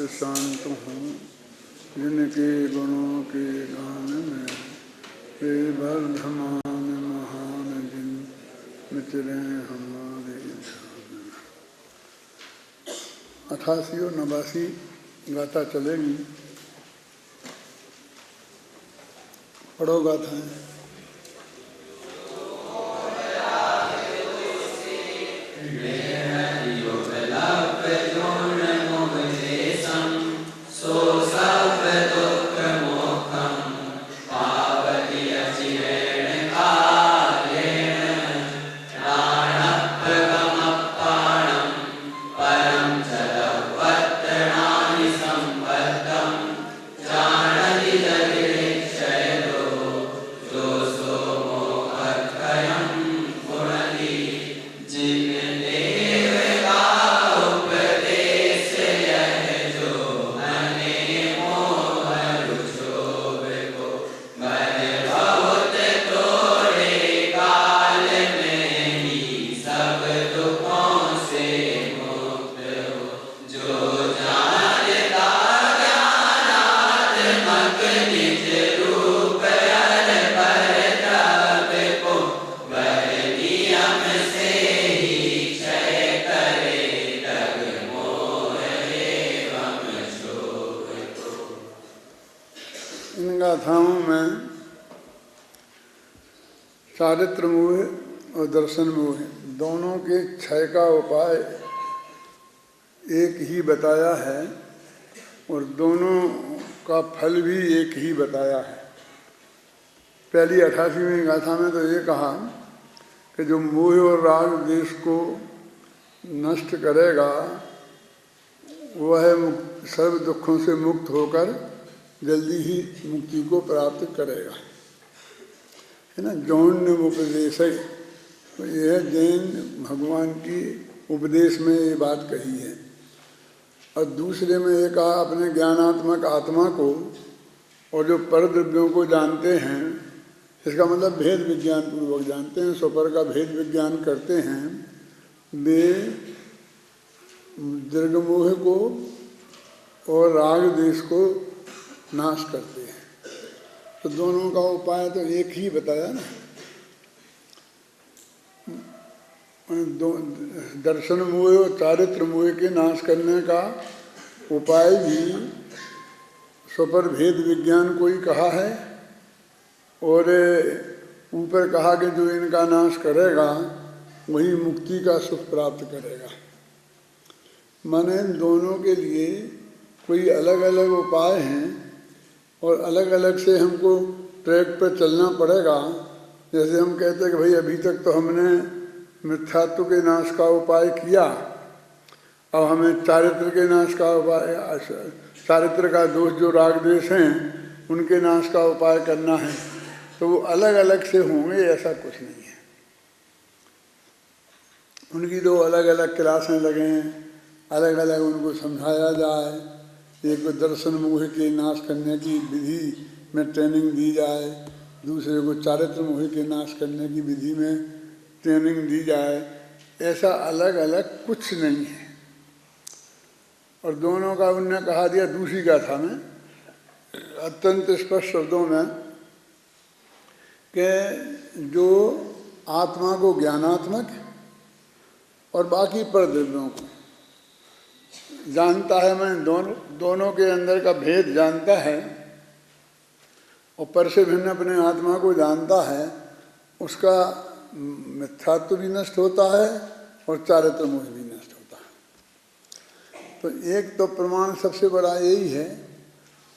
शांत हूँ, जिनके गुणों के गान में वे वर्धमान महान जिन मिचरे हमारे ध्यान। 88 और 89 गाथा चलेगी। पढ़ो गाथाएं। गाथाओं में चारित्र मोह और दर्शन मोह दोनों के क्षय का उपाय एक ही बताया है और दोनों का फल भी एक ही बताया है। पहली 88वीं गाथा में तो ये कहा कि जो मोह और राग देश को नष्ट करेगा वह सर्व दुखों से मुक्त होकर जल्दी ही मुक्ति को प्राप्त करेगा, है ना। जौन उपदेश है, तो यह जैन भगवान की उपदेश में ये बात कही है। और दूसरे में ये कहा अपने ज्ञानात्मक आत्मा को और जो पर द्रव्यों को जानते हैं, इसका मतलब भेद विज्ञान पूर्वक जानते हैं, स्वपर का भेद विज्ञान करते हैं, वे दीर्घमोह को और राग देश को नाश करते हैं। तो दोनों का उपाय तो एक ही बताया ना। दर्शन मोह और चारित्र मोह के नाश करने का उपाय भी स्वपर भेद विज्ञान को ही कहा है और ऊपर कहा कि जो इनका नाश करेगा वही मुक्ति का सुख प्राप्त करेगा। माने दोनों के लिए कोई अलग अलग उपाय हैं और अलग अलग से हमको ट्रैक पर चलना पड़ेगा। जैसे हम कहते हैं कि भाई अभी तक तो हमने मिथ्यात्व के नाश का उपाय किया, अब हमें चारित्र के नाश का उपाय, चारित्र का दोष जो राग द्वेष हैं उनके नाश का उपाय करना है। तो वो अलग अलग से होंगे ऐसा कुछ नहीं है। उनकी दो अलग अलग क्लासें लगें, अलग अलग उनको समझाया जाए। एक को दर्शन मोह के नाश करने की विधि में ट्रेनिंग दी जाए, दूसरे को चारित्र मोह के नाश करने की विधि में ट्रेनिंग दी जाए। ऐसा अलग अलग कुछ नहीं है। और दोनों का उन्होंने कहा दिया दूसरी गाथा में अत्यंत स्पष्ट शब्दों में कि जो आत्मा को ज्ञानात्मक और बाकी पर द्रव्यों को जानता है, मैं दोनों के अंदर का भेद जानता है और पर से भिन्न अपने आत्मा को जानता है, उसका मिथ्यात्व भी नष्ट होता है और चारित्र मोह भी नष्ट होता है। तो एक तो प्रमाण सबसे बड़ा यही है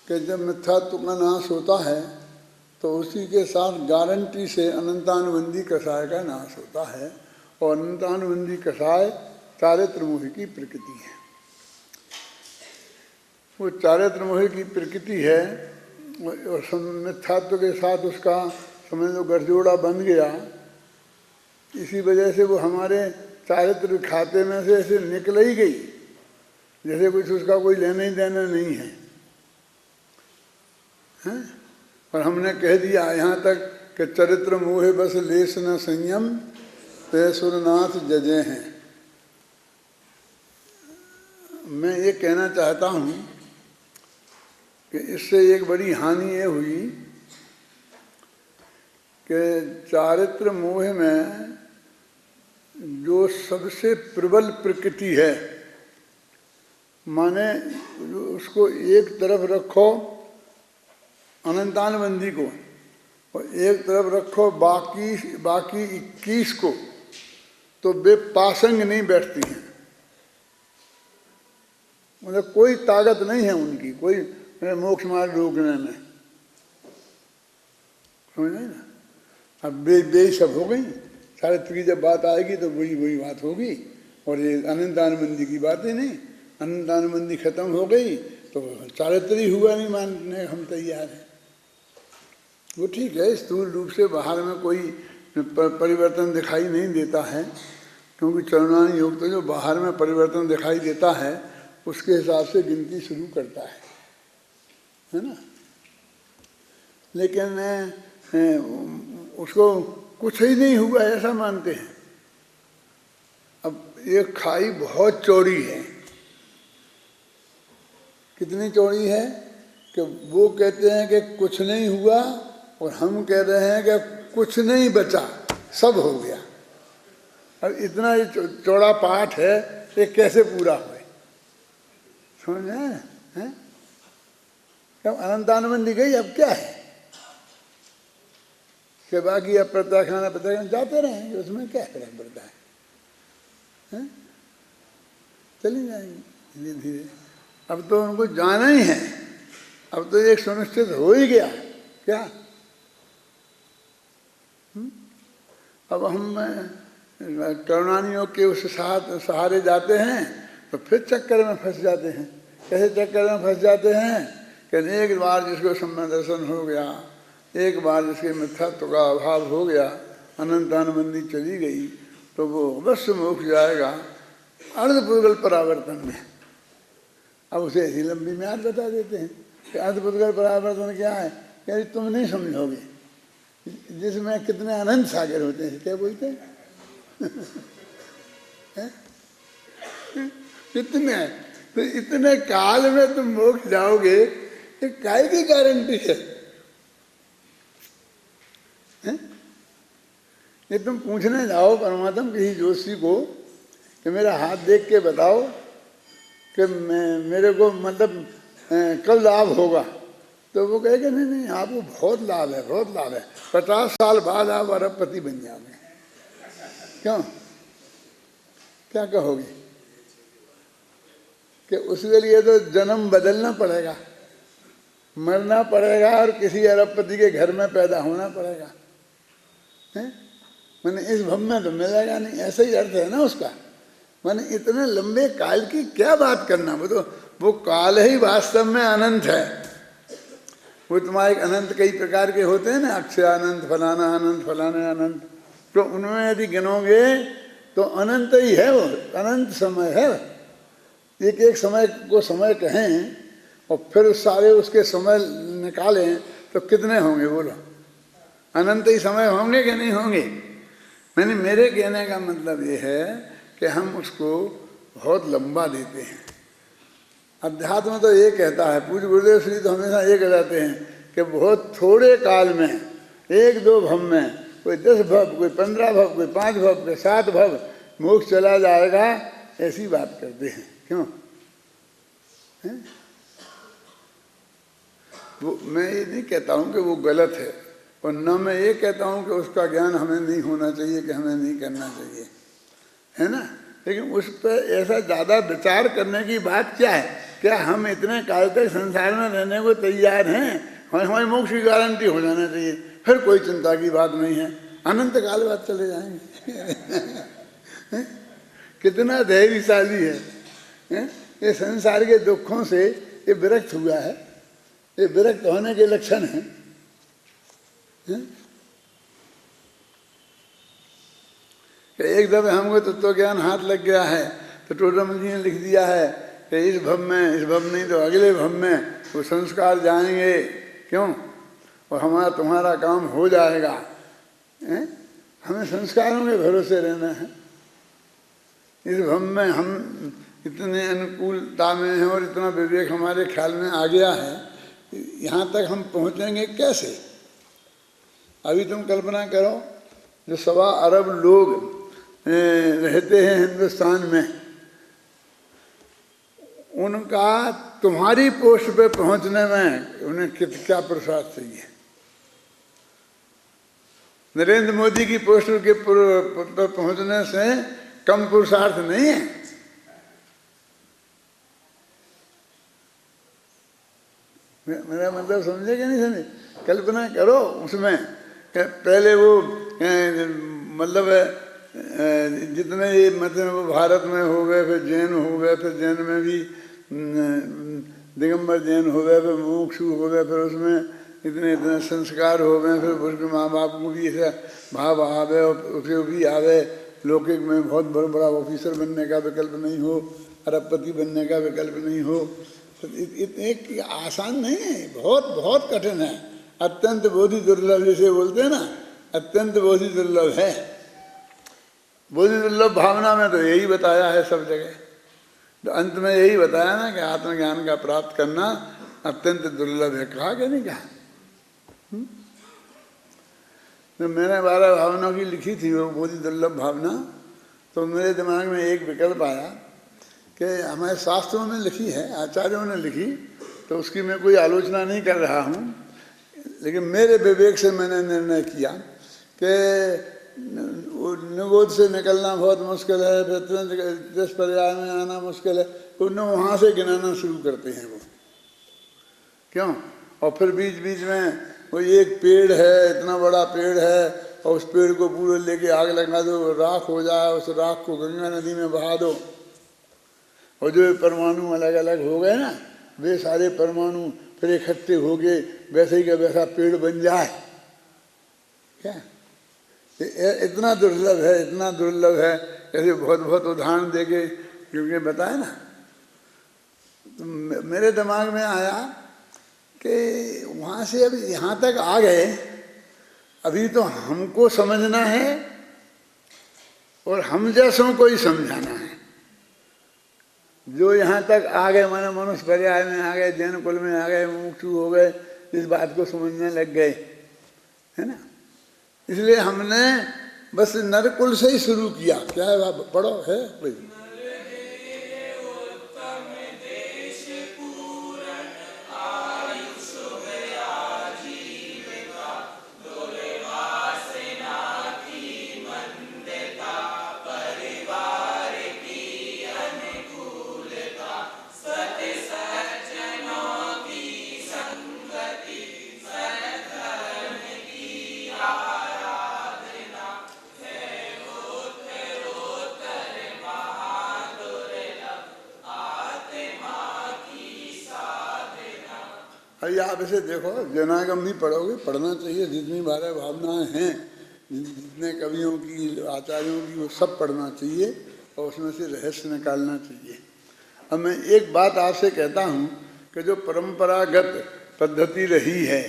कि जब मिथ्यात्व का नाश होता है तो उसी के साथ गारंटी से अनंतानुबंधी कषाय का नाश होता है और अनंतानुबंधी कषाय चारित्र मोह की प्रकृति है। वो चारित्र मोह की प्रकृति है और मिथ्यात्व के साथ उसका समझ लो गठजोड़ा बन गया। इसी वजह से वो हमारे चारित्र खाते में से ऐसे निकल ही गई जैसे कुछ उसका कोई लेना ही देना नहीं है, हैं? और हमने कह दिया यहाँ तक कि चरित्र मोह बस लेस न संयम ते सुरनाथ जजे हैं। मैं ये कहना चाहता हूँ कि इससे एक बड़ी हानि ये हुई कि चारित्र मोह में जो सबसे प्रबल प्रकृति है, माने उसको एक तरफ रखो अनंतानबंदी को और एक तरफ रखो बाकी 21 को, तो वे पासंग नहीं बैठती हैं। मतलब कोई ताकत नहीं है उनकी, कोई मोक्ष मार्ग रोकने में, समझ नहीं ना। अब बे सब हो गई, चारित्र की जब बात आएगी तो वही बात होगी। और ये अनंतानबंदी की बात ही नहीं, अनंतानबंदी खत्म हो गई तो चारित्र ही हुआ नहीं मानने हम तैयार हैं। वो ठीक है, स्थूल रूप से बाहर में कोई परिवर्तन दिखाई नहीं देता है, क्योंकि चरणानी योग तो जो बाहर में परिवर्तन दिखाई देता है उसके हिसाब से गिनती शुरू करता है ना। लेकिन उसको कुछ ही नहीं हुआ ऐसा मानते हैं। अब ये खाई बहुत चौड़ी है, कितनी चौड़ी है कि वो कहते हैं कि कुछ नहीं हुआ और हम कह रहे हैं कि कुछ नहीं बचा, सब हो गया। अब इतना चौड़ा पाठ है, ये कैसे पूरा हुए, समझ में? कब अनंतानबंदी गई, अब क्या है कि बाकी अब प्रत्याख्यान जाते रहेंगे, उसमें क्या फर्क पड़ता है? चली जाएंगे धीरे धीरे। अब तो उनको जाना ही है, अब तो एक सुनिश्चित हो ही गया क्या। अब हम करुणानी योग के उस सहारे जाते हैं तो फिर चक्कर में फंस जाते हैं। कैसे चक्कर में फंस जाते हैं कि एक बार जिसको सम्यक दर्शन हो गया, एक बार जिसके मिथ्यात्व का अभाव हो गया, अनंतानबंदी चली गई, तो वो अवश्य मोक्ष जाएगा अर्धपुद्गल परावर्तन में। अब उसे ऐसी लंबी म्याद बता देते हैं कि अर्धपुद्गल परावर्तन क्या है, यानी तुम नहीं समझोगे, जिसमें कितने अनंत सागर होते हैं, क्या बोलते हैं कितने, तो इतने काल में तुम मोक्ष जाओगे, ये काय की गारंटी है? ये तुम पूछने जाओ परमात्मा किसी जोशी को कि मेरा हाथ देख के बताओ कि मेरे को मतलब कल लाभ होगा, तो वो कहेगा नहीं नहीं आपको बहुत लाभ है, बहुत लाभ है, 50 साल बाद आप अरबपति बन जाओगे। क्यों, क्या कहोगे कि उसके लिए तो जन्म बदलना पड़ेगा, मरना पड़ेगा और किसी अरबपति के घर में पैदा होना पड़ेगा, मैंने इस भव में तो मिलेगा नहीं, ऐसा ही अर्थ है ना उसका। मैंने इतने लंबे काल की क्या बात करना, वो तो वो काल ही वास्तव में अनंत है। वो तुम्हारे अनंत कई प्रकार के होते हैं ना, अक्षय अनंत, फलाना अनंत, फलाना अनंत, तो उनमें यदि गिनोगे तो अनंत ही है, वो अनंत समय है। एक एक समय को समय कहें और फिर सारे उसके समय निकालें तो कितने होंगे बोलो, अनंत ही समय होंगे कि नहीं होंगे। मैंने मेरे कहने का मतलब ये है कि हम उसको बहुत लंबा देते हैं। अध्यात्म तो ये कहता है, पूज्य गुरुदेव श्री तो हमेशा ये कहते हैं कि बहुत थोड़े काल में, 1-2 भव में, कोई 10 भव, कोई 15 भव, कोई 5 भव, कोई 7 भव मोक्ष चला जाएगा, ऐसी बात करते हैं। क्यों वो मैं ये नहीं कहता हूँ कि वो गलत है, और न मैं ये कहता हूँ कि उसका ज्ञान हमें नहीं होना चाहिए, कि हमें नहीं करना चाहिए, है ना। लेकिन उस पर ऐसा ज़्यादा विचार करने की बात क्या है? क्या हम इतने काल तक संसार में रहने को तैयार हैं? हमारी मोक्ष की गारंटी हो जाना चाहिए, फिर कोई चिंता की बात नहीं है, अनंत काल बाद चले जाएंगे कितना धैर्यशाली है। ये संसार के दुखों से ये विरक्त हुआ है, ये विरक्त होने के लक्षण हैं। एक दफे हमको तत्व ज्ञान हाथ लग गया है तो टोटम जी ने लिख दिया है कि इस भव में, इस भव नहीं तो अगले भव में वो संस्कार जाएंगे। क्यों? और हमारा तुम्हारा काम हो जाएगा। हमें संस्कारों के भरोसे रहना है। इस भव में हम इतने अनुकूलता में हैं और इतना विवेक हमारे ख्याल में आ गया है यहाँ तक हम पहुँचेंगे कैसे? अभी तुम कल्पना करो, जो 1.25 अरब लोग रहते हैं हिंदुस्तान में, उनका तुम्हारी पोस्ट पे पहुंचने में उन्हें क्या पुरुषार्थ चाहिए? नरेंद्र मोदी की पोस्ट के पर पहुंचने से कम पुरुषार्थ नहीं है। मेरा मतलब समझे कि नहीं समझे? कल्पना करो उसमें पहले वो मतलब जितने ये मतलब वो भारत में हो गए, फिर जैन हो गए, फिर जैन में भी दिगंबर जैन हो गए, फिर मुमुक्षु हो गए, फिर उसमें इतने इतने संस्कार हो गए, फिर उसके माँ बाप को भी ऐसा भाव आवे और उसे भी आवे लौकिक में बहुत बड़ा ऑफिसर बनने का विकल्प नहीं हो, अरबपति बनने का विकल्प नहीं हो। तो एक आसान नहीं है, बहुत बहुत कठिन है, अत्यंत बोधि दुर्लभ जैसे बोलते हैं ना, अत्यंत बोधि दुर्लभ है। बोधि दुर्लभ भावना में तो यही बताया है सब जगह, तो अंत में यही बताया ना कि आत्मज्ञान का प्राप्त करना अत्यंत दुर्लभ है। कहा कि नहीं कहा? तो मैंने 12 भावनाओं की लिखी थी वो बोधि दुर्लभ भावना, तो मेरे दिमाग में एक विकल्प आया कि हमारे शास्त्रों में लिखी है, आचार्यों ने लिखी, तो उसकी मैं कोई आलोचना नहीं कर रहा हूँ, लेकिन मेरे विवेक से मैंने निर्णय किया कि निगोद से निकलना बहुत मुश्किल है, फिर 10 पर्याय में आना मुश्किल है, तो उन्हें वहाँ से गिनाना शुरू करते हैं वो। क्यों? और फिर बीच बीच में वो एक पेड़ है, इतना बड़ा पेड़ है, और उस पेड़ को पूरे लेके आग लगा दो, राख हो जाए, उस राख को गंगा नदी में बहा दो, और जो परमाणु अलग अलग हो गए ना, वे सारे परमाणु फिर इकट्ठे हो गए, वैसे ही का वैसा पेड़ बन जाए। क्या इतना दुर्लभ है, इतना दुर्लभ है, ऐसे बहुत बहुत उदाहरण देके क्योंकि बताए ना। तो मेरे दिमाग में आया कि वहाँ से अब यहाँ तक आ गए, अभी तो हमको समझना है और हम जैसों को ही समझाना है। जो यहाँ तक आ गए, माने मनुष्य पर्याय में आ गए, जैन कुल में आ गए, मुमुक्षु हो गए, इस बात को समझने लग गए, है ना। इसलिए हमने बस नरकुल से ही शुरू किया। क्या है, पढ़ो है भाई। आप इसे देखो, जनागम भी पढ़ोगे, पढ़ना चाहिए, जितनी 12 भावनाएं हैं, जितने कवियों की, आचार्यों की, वो सब पढ़ना चाहिए और उसमें से रहस्य निकालना चाहिए। अब मैं एक बात आपसे कहता हूँ कि जो परंपरागत पद्धति रही है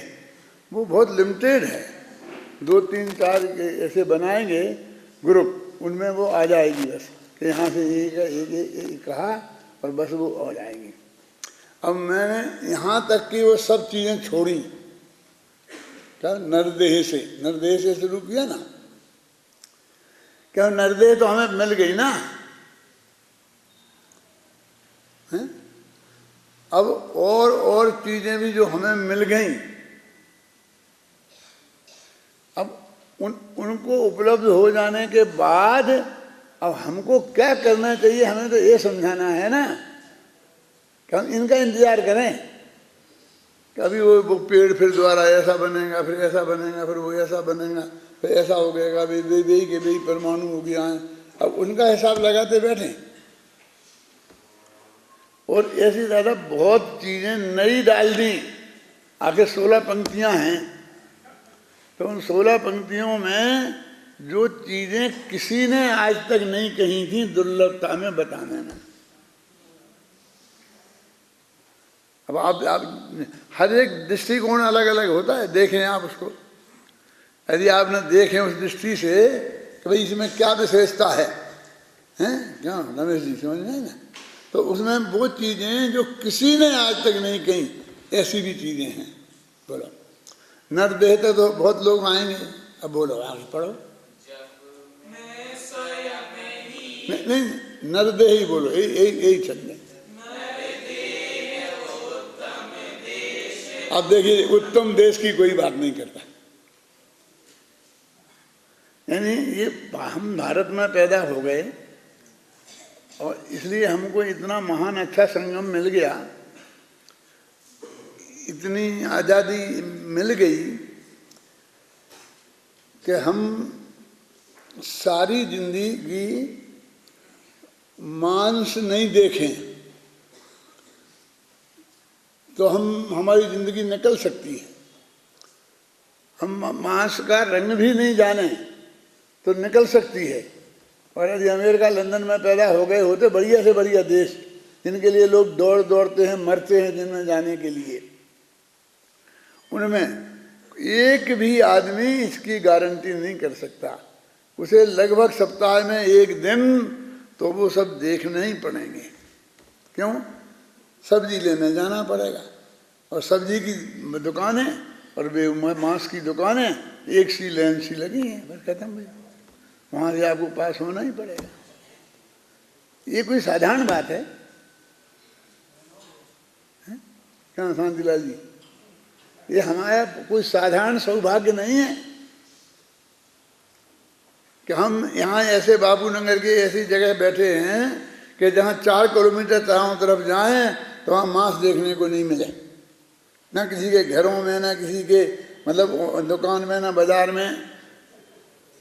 वो बहुत लिमिटेड है। 2, 3, 4 ऐसे बनाएंगे ग्रुप, उनमें वो आ जाएगी बस, कि यहाँ से एक कहा और बस वो आ जाएंगी। अब मैंने यहाँ तक कि वो सब चीज़ें छोड़ी, क्या नरदेह से शुरू किया ना। क्या नरदेह तो हमें मिल गई ना, है? अब और चीज़ें भी जो हमें मिल गई, अब उनको उपलब्ध हो जाने के बाद अब हमको क्या करना चाहिए, हमें तो ये समझाना है ना। हम इनका इंतजार करें, कभी वो पेड़ फिर दोबारा ऐसा बनेगा, फिर ऐसा बनेगा, फिर वो ऐसा बनेगा, फिर ऐसा हो गएगा, वे परमाणु हो गया है, अब उनका हिसाब लगाते बैठे। और ऐसी ज़्यादा बहुत चीज़ें नई डाल दी। आखिर 16 पंक्तियां हैं, तो उन 16 पंक्तियों में जो चीज़ें किसी ने आज तक नहीं कही थी, दुर्लभता में बताने में। अब आप हर एक दृष्टिकोण अलग अलग होता है, देखें आप उसको। यदि आपने देखें उस दृष्टि से कि भाई इसमें क्या विशेषता है, हैं क्या रमेश जी समझ में ना, तो उसमें वो चीज़ें जो किसी ने आज तक नहीं कही, ऐसी भी चीजें हैं। बोलो, नर देह तो बहुत लोग आएंगे। अब बोलो, आगे पढ़ो। नहीं, नर देह ही बोलो, यही चल रहे। अब देखिए, उत्तम देश की कोई बात नहीं करता। यानी ये हम भारत में पैदा हो गए और इसलिए हमको इतना महान अच्छा संगम मिल गया, इतनी आज़ादी मिल गई कि हम सारी जिंदगी मांस नहीं देखें तो हमारी जिंदगी निकल सकती है। हम मांस का रंग भी नहीं जाने तो निकल सकती है। और यदि अमेरिका लंदन में पैदा हो गए होते बढ़िया से बढ़िया देश, जिनके लिए लोग दौड़ते हैं, मरते हैं जिनमें जाने के लिए, उनमें एक भी आदमी इसकी गारंटी नहीं कर सकता। उसे लगभग सप्ताह में एक दिन तो वो सब देखने ही पड़ेंगे। क्यों? सब्जी लेने जाना पड़ेगा और सब्जी की दुकानें और वे मांस की दुकानें एक सी लाइन सी लगी हैं, बस खत्म भैया। वहाँ से आपको पास होना ही पड़ेगा। ये कोई साधारण बात है? क्या शांतिलाल जी, ये हमारा कोई साधारण सौभाग्य नहीं है कि हम यहाँ ऐसे बाबूनगर के ऐसी जगह बैठे हैं कि जहाँ 4 किलोमीटर चारों तरफ जाएं तो वहाँ मांस देखने को नहीं मिले। ना किसी के घरों में, ना किसी के मतलब दुकान में, ना बाजार में,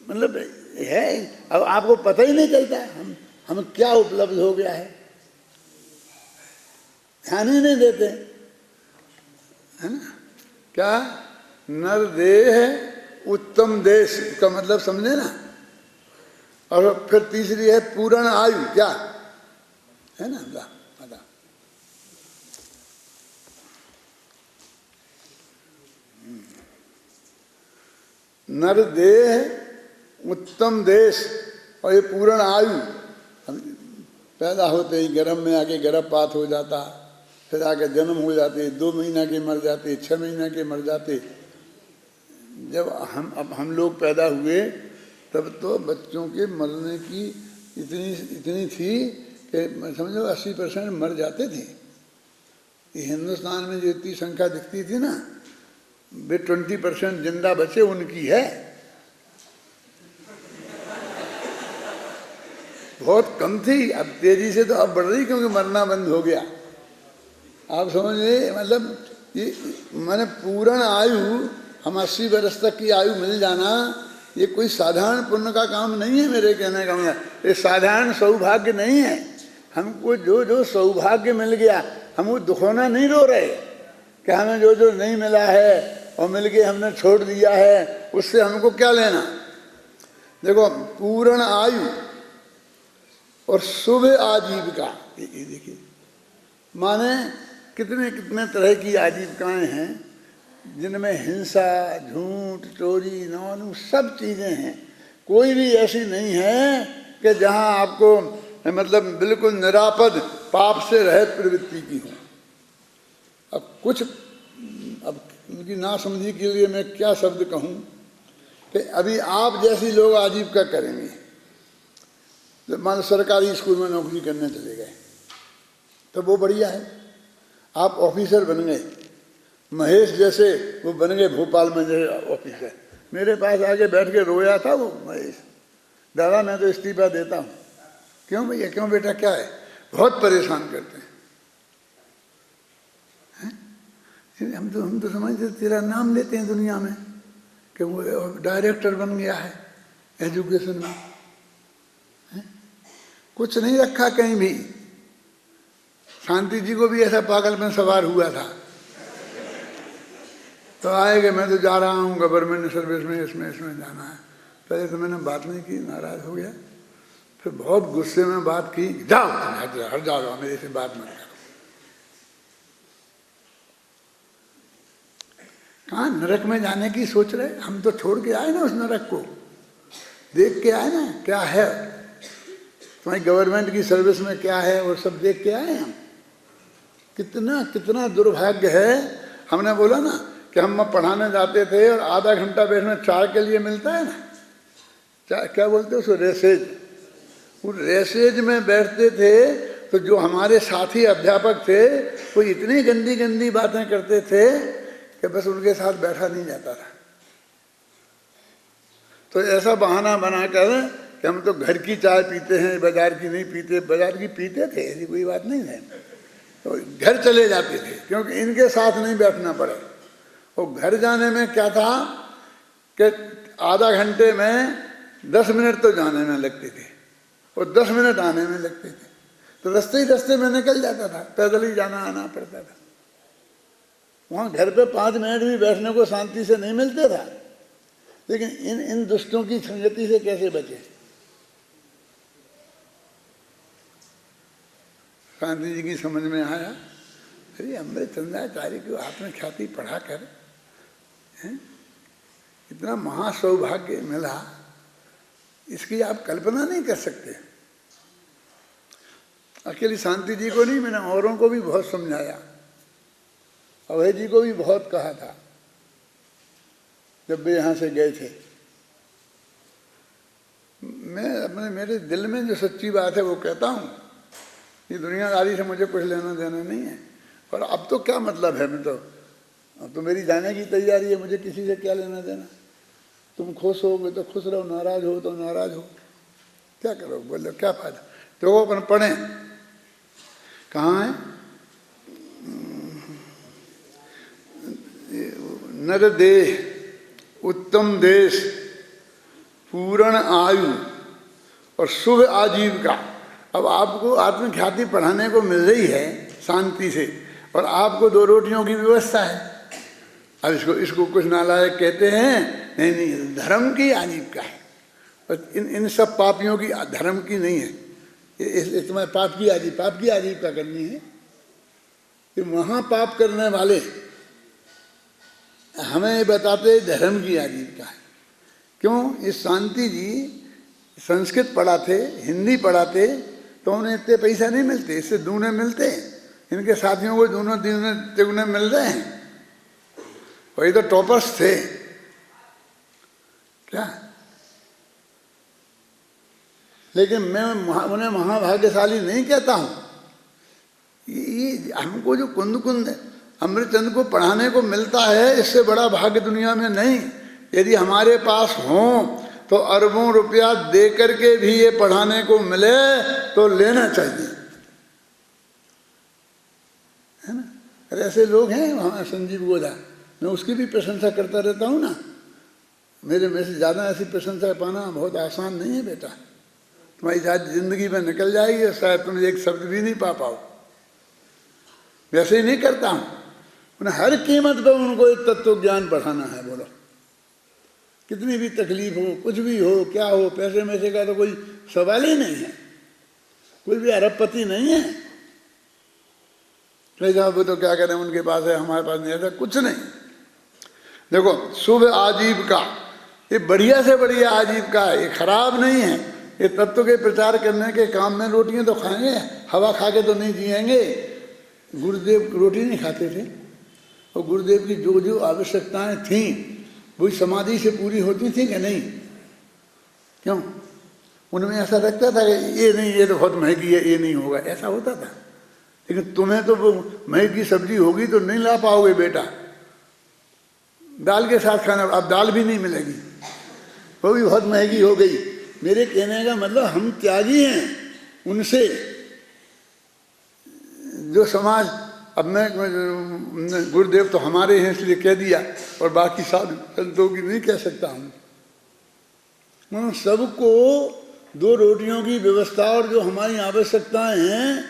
मतलब है। अब आपको पता ही नहीं चलता हम क्या उपलब्ध हो गया है, ध्यान ही नहीं देते, है ना? क्या? नर देह उत्तम देश का मतलब समझे ना। और फिर तीसरी है पूर्ण आयु, क्या है ना? बता नर देह उत्तम देश और ये पूर्ण आयु। पैदा होते ही गर्भ में आके गर्भपात हो जाता, फिर आके जन्म हो जाते, 2 महीना के मर जाते, 6 महीना के मर जाते। जब हम लोग पैदा हुए तब तो बच्चों के मरने की इतनी थी कि समझो 80% मर जाते थे। ये हिंदुस्तान में जो इतनी संख्या दिखती थी ना, वे 20% जिंदा बचे उनकी है। बहुत कम थी, अब तेजी से तो अब बढ़ रही क्योंकि मरना बंद हो गया। आप समझिए, मतलब ये मैंने पूर्ण आयु, हम 80 वर्ष तक की आयु मिल जाना, ये कोई साधारण पुण्य का काम नहीं है। मेरे कहने का मतलब ये साधारण सौभाग्य नहीं है। हमको जो सौभाग्य मिल गया, हम वो दुखोना नहीं रो रहे कि हमें जो नहीं मिला है और मिल के हमने छोड़ दिया है, उससे हमको क्या लेना। देखो, पूर्ण आयु और शुभ आजीविका, ये देखिए, माने कितने कितने तरह की आजीविकाएं हैं जिनमें हिंसा, झूठ, चोरी, नौनु सब चीज़ें हैं। कोई भी ऐसी नहीं है कि जहां आपको मतलब बिल्कुल निरापद पाप से रहित प्रवृत्ति की हो। अब उनकी नासमझी के लिए मैं क्या शब्द कहूँ कि अभी आप जैसी लोग आजीविका करेंगे, तो मान लो सरकारी स्कूल में नौकरी करने चले गए तो वो बढ़िया है। आप ऑफिसर बन गए, महेश जैसे वो बन गए भोपाल में जैसे ऑफिसर। मेरे पास आके बैठ के रोया था वो महेश, दादा मैं तो इस्तीफा देता हूँ। क्यों भैया? क्यों बेटा, क्या है? बहुत परेशान करते हैं। हम तो समझते तेरा नाम लेते हैं दुनिया में कि वो डायरेक्टर बन गया है एजुकेशन में, है? कुछ नहीं रखा कहीं भी। शांति जी को भी ऐसा पागल में सवार हुआ था, तो आए कि मैं तो जा रहा हूँ गवर्नमेंट सर्विस में, इसमें जाना है। पहले तो मैंने बात नहीं की, नाराज हो गया। फिर बहुत गुस्से में बात की, जाओ हट जाओ, मेरे से बात मत करो। कहाँ नरक में जाने की सोच रहे? हम तो छोड़ के आए ना उस नरक को, देख के आए ना क्या है तुम्हारी गवर्नमेंट की सर्विस में क्या है, और सब देख के आए हम। कितना दुर्भाग्य है हमने बोला ना कि हम पढ़ाने जाते थे और आधा घंटा बैठने चाय के लिए मिलता है ना, चाय क्या बोलते हैं उसको, रेसेज। उस रेसेज में बैठते थे तो जो हमारे साथी अध्यापक थे वो इतनी गंदी गंदी बातें करते थे कि बस उनके साथ बैठा नहीं जाता था। तो ऐसा बहाना बनाकर कि हम तो घर की चाय पीते हैं, बाजार की नहीं पीते। बाजार की पीते थे, ऐसी कोई बात नहीं है, तो घर चले जाते थे क्योंकि इनके साथ नहीं बैठना पड़े। और घर जाने में क्या था कि आधा घंटे में 10 मिनट तो जाने में लगते थे और 10 मिनट आने में लगते थे, तो रास्ते में निकल जाता था, पैदल ही जाना आना पड़ता था। वहाँ घर पे 5 मिनट भी बैठने को शांति से नहीं मिलते था। लेकिन इन दुष्टों की संगति से कैसे बचे? गांधी जी की समझ में आया, अरे अमृतचंद्राचार्य को आपने ख्याति पढ़ा कर इतना महासौभाग्य मिला, इसकी आप कल्पना नहीं कर सकते। अकेली शांति जी को नहीं, मैंने औरों को भी बहुत समझाया, अभय जी को भी बहुत कहा था जब वे यहाँ से गए थे। मैं मेरे दिल में जो सच्ची बात है वो कहता हूँ। ये दुनियादारी से मुझे कुछ लेना देना नहीं है। और अब तो क्या मतलब है, मैं तो अब तो मेरी जाने की तैयारी है, मुझे किसी से क्या लेना देना। तुम खुश हो तो खुश रहो, नाराज हो तो नाराज हो, क्या करो, बोलो क्या फायदा। तो वो अपन पढ़ें, कहाँ है, नर देह उत्तम देश पूर्ण आयु और शुभ आजीविका। अब आपको आत्मख्याति पढ़ाने को मिल रही है शांति से, और आपको 2 रोटियों की व्यवस्था है। अब इसको कुछ नालायक कहते हैं, नहीं धर्म की आजीविका है। और इन सब पापियों की, धर्म की नहीं है। इसमें पाप की आजीविका करनी है। कि महापाप करने वाले हमें बताते धर्म की आजीविका है। क्यों? इस शांति जी संस्कृत पढ़ाते, हिंदी पढ़ाते, तो उन्हें इतने पैसा नहीं मिलते, इससे दूने मिलते। इनके साथियों को दूनों तिगुने मिल रहे हैं। वही तो टॉपर्स थे क्या। लेकिन मैं उन्हें महाभाग्यशाली नहीं कहता हूँ। ये हमको जो कुंद अमृतचंद को पढ़ाने को मिलता है, इससे बड़ा भाग्य दुनिया में नहीं। यदि हमारे पास हो तो अरबों रुपया दे करके भी ये पढ़ाने को मिले तो लेना चाहिए, है ना। अरे ऐसे लोग हैं वहाँ, संजीव गोदा, मैं उसकी भी प्रशंसा करता रहता हूँ ना। मेरे में से ज़्यादा ऐसी प्रशंसा पाना बहुत आसान नहीं है बेटा। तुम्हारी शायद जिंदगी में निकल जाएगी, शायद तुम एक शब्द भी नहीं पा पाओ। वैसे ही नहीं करता हूँ, उन्हें हर कीमत पर उनको एक तत्व ज्ञान पढ़ाना है। बोलो कितनी भी तकलीफ हो, कुछ भी हो, क्या हो, पैसे मैसे का तो कोई सवाल ही नहीं है। कोई भी अरबपति नहीं है। वो तो क्या करें, उनके पास है, हमारे पास नहीं, ऐसा कुछ नहीं। देखो शुभ आजीविका, ये बढ़िया से बढ़िया आजीविका है, ये खराब नहीं है। ये तत्व के प्रचार करने के काम में रोटियां तो खाएंगे, हवा खा के तो नहीं जिएंगे। गुरुदेव रोटी नहीं खाते थे, और गुरुदेव की जो जो आवश्यकताएं थीं वही समाधि से पूरी होती थी कि नहीं? क्यों? उनमें ऐसा लगता था कि ये नहीं, ये तो बहुत महंगी है, ये नहीं होगा, ऐसा होता था। लेकिन तुम्हें तो वो महंगी सब्जी होगी तो नहीं ला पाओगे बेटा, दाल के साथ खाना। अब दाल भी नहीं मिलेगी, वो भी बहुत महंगी हो गई। मेरे कहने का मतलब हम त्यागी हैं उनसे, जो समाज। अब मैं गुरुदेव तो हमारे हैं इसलिए कह दिया, और बाकी साधु संतों की नहीं कह सकता हूँ। सबको 2 रोटियों की व्यवस्था और जो हमारी आवश्यकताएं हैं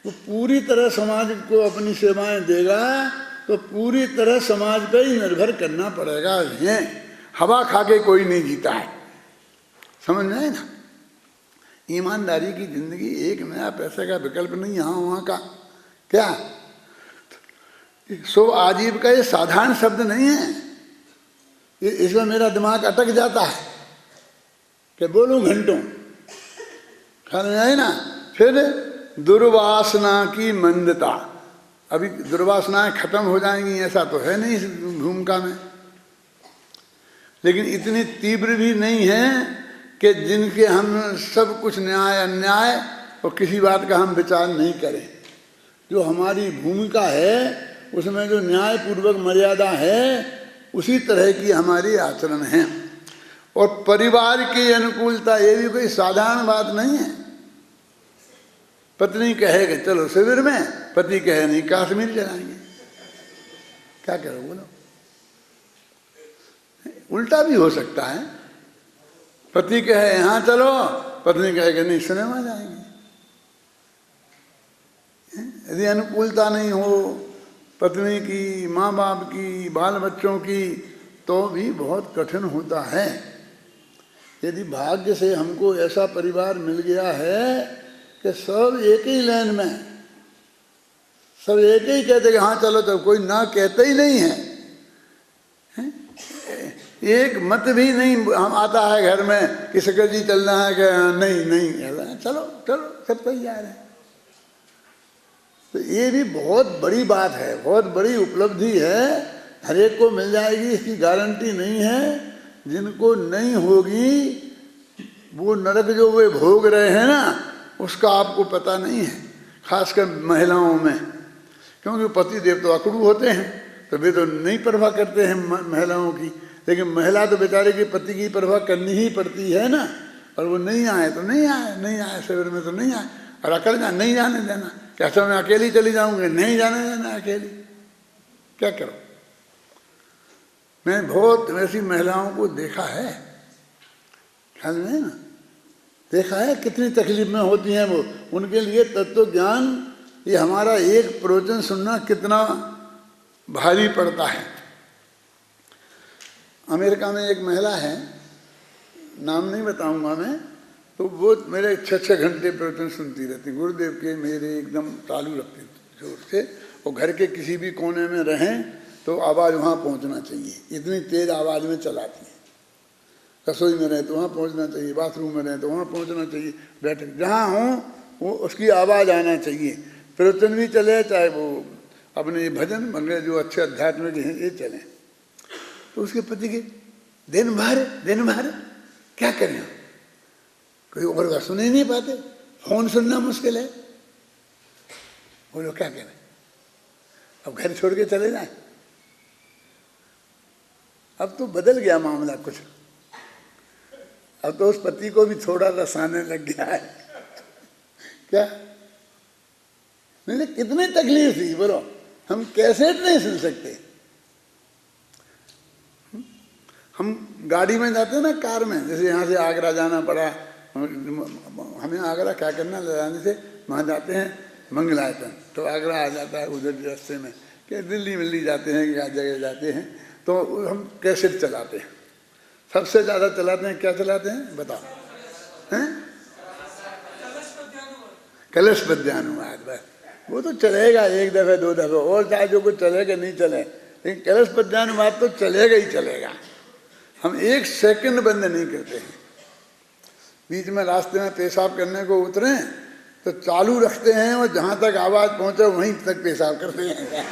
वो पूरी तरह समाज को अपनी सेवाएं देगा, तो पूरी तरह समाज पर ही निर्भर करना पड़ेगा। है हवा खा के कोई नहीं जीता है, समझ में आए ना। ईमानदारी की जिंदगी, 1 नया पैसे का विकल्प नहीं यहाँ वहाँ का। क्या शुभ आजीविका ये साधारण शब्द नहीं है। इसमें मेरा दिमाग अटक जाता है कि बोलूं घंटों, खाने आए ना। फिर दुर्वासना की मंदता, अभी दुर्वासनाएं खत्म हो जाएंगी ऐसा तो है नहीं इस भूमिका में, लेकिन इतनी तीव्र भी नहीं है कि जिनके हम सब कुछ न्याय अन्याय और किसी बात का हम विचार नहीं करें। जो हमारी भूमिका है उसमें जो न्यायपूर्वक मर्यादा है उसी तरह की हमारी आचरण है। और परिवार की अनुकूलता ये भी कोई साधारण बात नहीं है। पत्नी कहेगा चलो शिविर में, पति कहे नहीं कश्मीर चलाएंगे, क्या करो बोलो। उल्टा भी हो सकता है, पति कहे यहाँ चलो, पत्नी कहेगा नहीं सिनेमा जाएंगे। यदि अनुकूलता नहीं हो पत्नी की, माँ बाप की, बाल बच्चों की, तो भी बहुत कठिन होता है। यदि भाग्य से हमको ऐसा परिवार मिल गया है कि सब एक ही लाइन में, सब एक ही कहते कि हाँ चलो, तो कोई ना कहते ही नहीं है, एक मत भी नहीं हम आता है घर में कि शंकर जी चलना है कि नहीं नहीं चलो चलो सब तैयार है। तो ये भी बहुत बड़ी बात है, बहुत बड़ी उपलब्धि है। हर एक को मिल जाएगी इसकी गारंटी नहीं है। जिनको नहीं होगी वो नरक जो वे भोग रहे हैं ना, उसका आपको पता नहीं है, खासकर महिलाओं में। क्योंकि पति देव तो अकड़ू होते हैं, तो वे तो नहीं परवाह करते हैं महिलाओं की। लेकिन महिला तो बेचारे की पति की परवाह करनी ही पड़ती है ना। और वो नहीं आए तो नहीं आए, नहीं आए शिविर में तो नहीं आए, और अकड़ जा नहीं जाने देना। कैसा मैं अकेली चली जाऊंगी, नहीं जाने देना अकेली, क्या करो। मैं बहुत वैसी महिलाओं को देखा है, ख्याल में ना, देखा है कितनी तकलीफ में होती हैं वो। उनके लिए तत्व ज्ञान, ये हमारा एक प्रवचन सुनना कितना भारी पड़ता है। अमेरिका में एक महिला है, नाम नहीं बताऊंगा मैं, तो वो मेरे 6-6 घंटे प्रवचन सुनती रहती, गुरुदेव के मेरे एकदम चालू रखती जोर से। और घर के किसी भी कोने में रहें तो आवाज़ वहाँ पहुँचना चाहिए, इतनी तेज़ आवाज़ में चलाती है। रसोई में रहे तो वहाँ पहुँचना चाहिए, बाथरूम में रहे तो वहाँ पहुँचना चाहिए, बैठक जहाँ हों वो उसकी आवाज़ आना चाहिए। प्रवचन भी चले, चाहे वो अपने ये भजन मंगल जो अच्छे अध्यात्म के हैं ये चलें। तो उसके पति के दिन भर क्या करें, कोई और बात सुन ही नहीं पाते, फोन सुनना मुश्किल है। वो लोग क्या करें, अब घर छोड़ के चले जाएं। अब तो बदल गया मामला कुछ, अब तो उस पति को भी थोड़ा रसाने लग गया है। क्या नहीं, कितनी तकलीफ थी बोलो, हम कैसेट नहीं सुन सकते। हम गाड़ी में जाते हैं ना, कार में, जैसे यहाँ से आगरा जाना पड़ा, हमें आगरा क्या करना ले जाने से, वहाँ जाते हैं मंगलायतन, तो आगरा आ जाता है उधर रास्ते में, कि दिल्ली जाते हैं, क्या जगह जाते हैं, तो हम कैसेट चलाते हैं। सबसे ज़्यादा चलाते हैं, क्या चलाते हैं बताओ, हैं कलश पद्यानुवाद। बस वो तो चलेगा एक दफ़े दो दफ़े, और चाहे जो कुछ चलेगा नहीं चले, लेकिन कलश पद्यानुवाद तो चलेगा ही चलेगा। हम एक सेकंड बंद नहीं करते हैं। बीच में रास्ते में पेशाब करने को उतरे तो चालू रखते हैं, और जहाँ तक आवाज़ पहुँचे वहीं तक पेशाब करते हैं।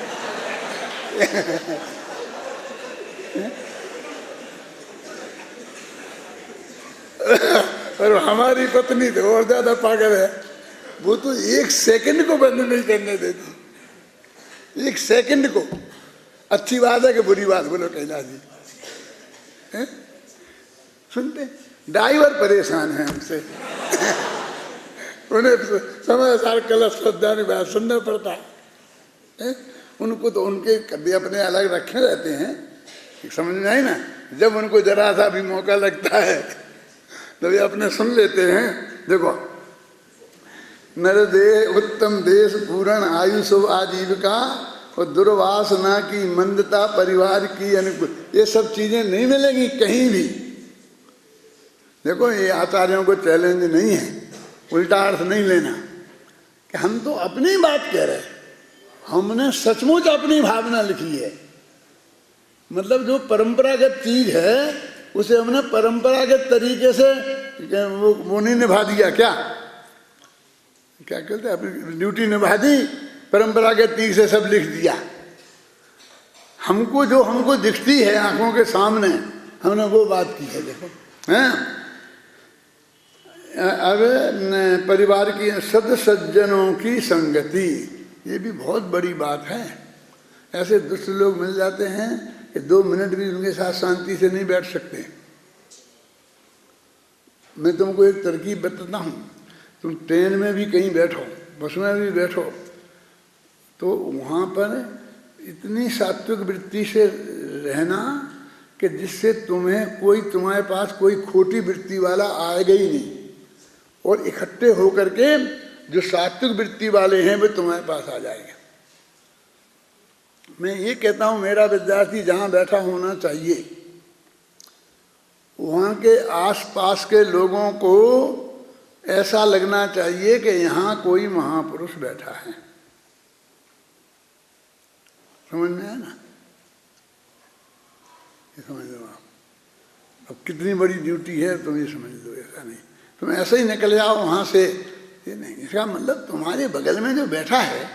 और हमारी पत्नी तो और ज़्यादा पागल है, वो तो एक सेकंड को बंद नहीं करने देती, एक सेकंड को। अच्छी बात है कि बुरी बात बोलो कैलाश जी, सुनते ड्राइवर परेशान है हमसे। उन्हें समय सार कलश पद्यानुवाद सुनना पड़ता है। उनको तो उनके कभी अपने अलग रखे रहते हैं, समझ में आई ना। जब उनको जरा सा भी मौका लगता है तो वे अपने सुन लेते हैं। देखो, नर दे उत्तम देश पूर्ण आयु शुभ आजीविका, और दुर्वासना की मंदता परिवार की अनुकूल, ये सब चीजें नहीं मिलेंगी कहीं भी। देखो, ये आचार्यों को चैलेंज नहीं है, उल्टा अर्थ नहीं लेना कि हम तो अपनी बात कह रहे हैं, हमने सचमुच अपनी भावना लिखी है। मतलब जो परंपरागत चीज है उसे हमने परंपरागत तरीके से वो नहीं निभा दिया, क्या कहते हैं, अपनी ड्यूटी निभा दी, परंपरा के तीर से सब लिख दिया। हमको जो हमको दिखती है आंखों के सामने, हमने वो बात की है। देखो हैं, अब परिवार की सज्जनों की संगति, ये भी बहुत बड़ी बात है। ऐसे दुष्ट लोग मिल जाते हैं कि 2 मिनट भी उनके साथ शांति से नहीं बैठ सकते। मैं तुमको एक तरकीब बताता हूँ, तुम ट्रेन में भी कहीं बैठो, बस में भी बैठो, तो वहाँ पर इतनी सात्विक वृत्ति से रहना कि जिससे तुम्हारे पास कोई खोटी वृत्ति वाला आएगा ही नहीं, और इकट्ठे होकर के जो सात्विक वृत्ति वाले हैं वे तुम्हारे पास आ जाएंगे। मैं ये कहता हूँ, मेरा विद्यार्थी जहाँ बैठा होना चाहिए वहाँ के आसपास के लोगों को ऐसा लगना चाहिए कि यहाँ कोई महापुरुष बैठा है। समझ में आया ना? ये समझ लो आप। अब कितनी बड़ी ड्यूटी है तुम ये समझ लो। ऐसा नहीं तुम ऐसे ही निकल जाओ वहाँ से, ये नहीं। इसका मतलब तुम्हारे बगल में जो बैठा है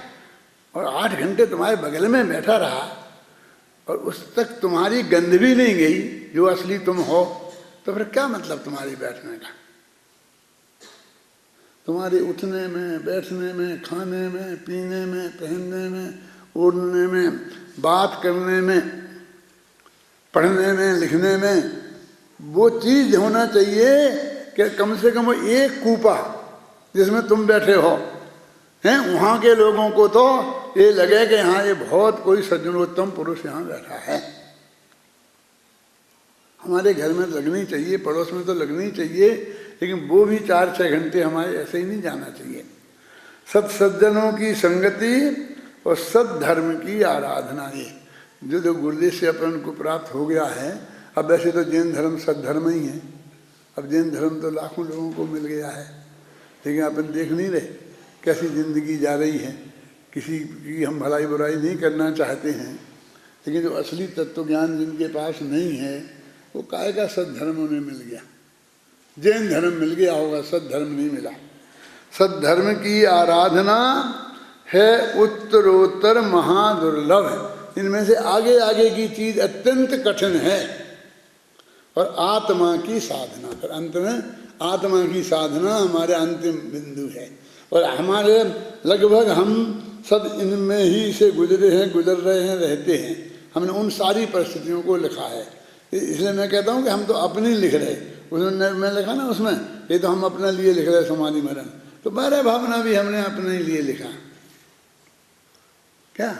और 8 घंटे तुम्हारे बगल में बैठा रहा और उस तक तुम्हारी गंध भी नहीं गई जो असली तुम हो, तो फिर क्या मतलब तुम्हारी बैठने का? तुम्हारे उठने में, बैठने में, खाने में, पीने में, पहनने में, ओढ़ने में, बात करने में, पढ़ने में, लिखने में, वो चीज होना चाहिए कि कम से कम एक कूपा जिसमें तुम बैठे हो हैं, वहाँ के लोगों को तो ये लगे कि हाँ ये बहुत कोई सज्जनोत्तम पुरुष यहाँ बैठा है। हमारे घर में लगनी चाहिए, पड़ोस में तो लगनी चाहिए, लेकिन वो भी 4-6 घंटे हमारे ऐसे ही नहीं जाना चाहिए। सज्जनों की संगति और सद्धर्म की आराधना, ये जो गुरुदेव से अपन को प्राप्त हो गया है। अब वैसे तो जैन धर्म सद्धर्म ही है, अब जैन धर्म तो लाखों लोगों को मिल गया है, लेकिन अपन देख नहीं रहे कैसी जिंदगी जा रही है। किसी की हम भलाई बुराई नहीं करना चाहते हैं, लेकिन जो असली तत्व ज्ञान जिनके पास नहीं है वो काय का सद्धर्म उन्हें मिल गया। जैन धर्म मिल गया होगा, सद्धर्म नहीं मिला। सद्धर्म की आराधना है उत्तरोत्तर महादुर्लभ। इनमें से आगे आगे की चीज अत्यंत कठिन है। और आत्मा की साधना, फिर अंत में आत्मा की साधना हमारे अंतिम बिंदु है। और हमारे लगभग हम सब इनमें ही से गुजरे हैं, गुजर रहे हैं, रहते हैं। हमने उन सारी परिस्थितियों को लिखा है। इसलिए मैं कहता हूँ कि हम तो अपनी लिख रहे। उसमें मैं लिखा ना, उसमें ये तो हम अपने लिए लिख रहे समाधि मरण, तो 12 भावना भी हमने अपने लिए लिखा। क्या